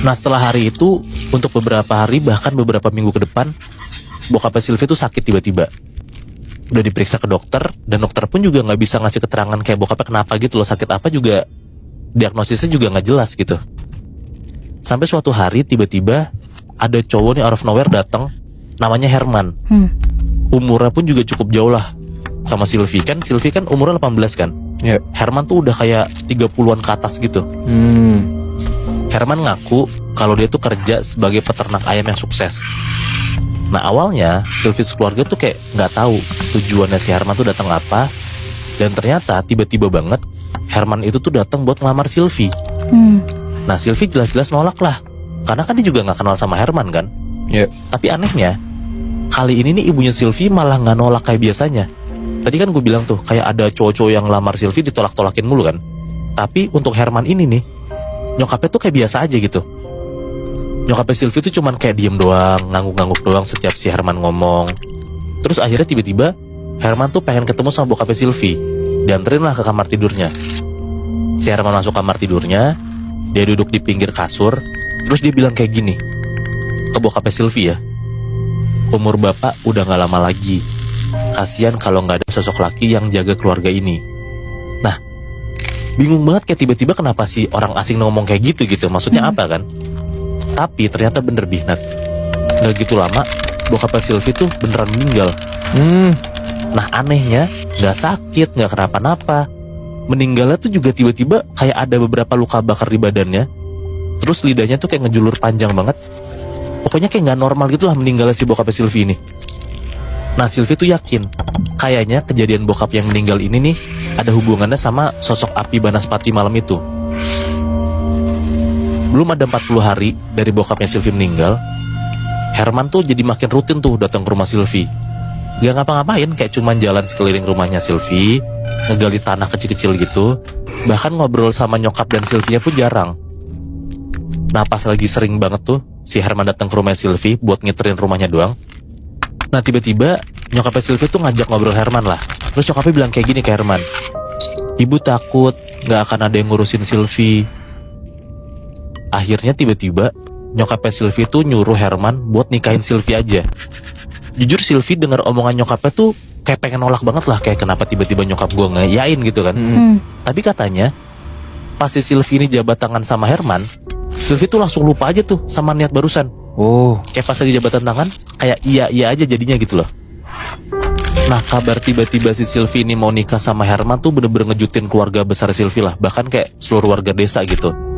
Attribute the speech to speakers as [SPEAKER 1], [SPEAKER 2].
[SPEAKER 1] Nah setelah hari itu, untuk beberapa hari bahkan beberapa minggu ke depan, bokapnya Sylvie tuh sakit tiba-tiba. Udah diperiksa ke dokter, dan dokter pun juga gak bisa ngasih keterangan kayak bokapnya kenapa gitu loh, sakit apa juga, diagnosisnya juga gak jelas gitu. Sampai suatu hari tiba-tiba ada cowok nih out of nowhere datang, namanya Herman. Umurnya pun juga cukup jauh lah sama Sylvie kan umurnya 18 kan. Herman tuh udah kayak 30-an ke atas gitu. Herman ngaku kalau dia tuh kerja sebagai peternak ayam yang sukses. Nah awalnya Sylvie keluarga tuh kayak nggak tahu tujuannya si Herman tuh datang apa, dan ternyata tiba-tiba banget Herman itu tuh datang buat ngelamar Sylvie. Nah Sylvie jelas-jelas nolak lah, karena kan dia juga nggak kenal sama Herman kan. Tapi anehnya kali ini nih ibunya Sylvie malah nggak nolak kayak biasanya. Tadi kan gue bilang tuh kayak ada cowok-cowok yang ngelamar Sylvie ditolak-tolakin mulu kan. Tapi untuk Herman ini nih, nyokapnya tuh kayak biasa aja gitu. Nyokapnya Sylvie tuh cuman kayak diem doang, ngangguk-ngangguk doang setiap si Herman ngomong. Terus akhirnya tiba-tiba Herman tuh pengen ketemu sama bokapnya Sylvie, dianterin lah ke kamar tidurnya. Si Herman masuk kamar tidurnya, dia duduk di pinggir kasur, terus dia bilang kayak gini ke bokapnya Sylvie ya, umur bapak udah gak lama lagi, kasian kalau gak ada sosok laki yang jaga keluarga ini. Nah bingung banget kayak tiba-tiba kenapa sih orang asing ngomong kayak gitu maksudnya apa kan. Tapi ternyata bener Bihnat, gak gitu lama bokapnya Sylvie tuh beneran meninggal. Nah anehnya gak sakit, gak kenapa-napa. Meninggalnya tuh juga tiba-tiba kayak ada beberapa luka bakar di badannya. Terus lidahnya tuh kayak ngejulur panjang banget. Pokoknya kayak gak normal gitu lah meninggalnya si bokapnya Sylvie ini. Nah Sylvie tuh yakin kayaknya kejadian bokap yang meninggal ini nih ada hubungannya sama sosok Api Banaspati malam itu. Belum ada 40 hari dari bokapnya Sylvie meninggal, Herman tuh jadi makin rutin tuh datang ke rumah Sylvie. Gak ngapa-ngapain, kayak cuman jalan sekeliling rumahnya Sylvie, ngegali tanah kecil-kecil gitu. Bahkan ngobrol sama nyokap dan Sylvie-nya pun jarang. Nah pas lagi sering banget tuh si Herman datang ke rumah Sylvie buat ngiterin rumahnya doang. Nah tiba-tiba nyokapnya Sylvie tuh ngajak ngobrol Herman lah. Terus nyokapnya bilang kayak gini ke Herman, ibu takut gak akan ada yang ngurusin Sylvie. Akhirnya tiba-tiba nyokapnya Sylvie tuh nyuruh Herman buat nikahin Sylvie aja. Jujur Sylvie dengar omongan nyokapnya tuh kayak pengen nolak banget lah, kayak kenapa tiba-tiba nyokap gue ngeyain gitu kan. Tapi katanya pas si Sylvie ini jabat tangan sama Herman, Sylvie tuh langsung lupa aja tuh sama niat barusan. Kayak pas lagi jabatan tangan kayak iya aja jadinya gitu loh. Nah kabar tiba-tiba si Sylvie ini mau nikah sama Herman tuh bener-bener ngejutin keluarga besar Sylvie lah. Bahkan kayak seluruh warga desa gitu.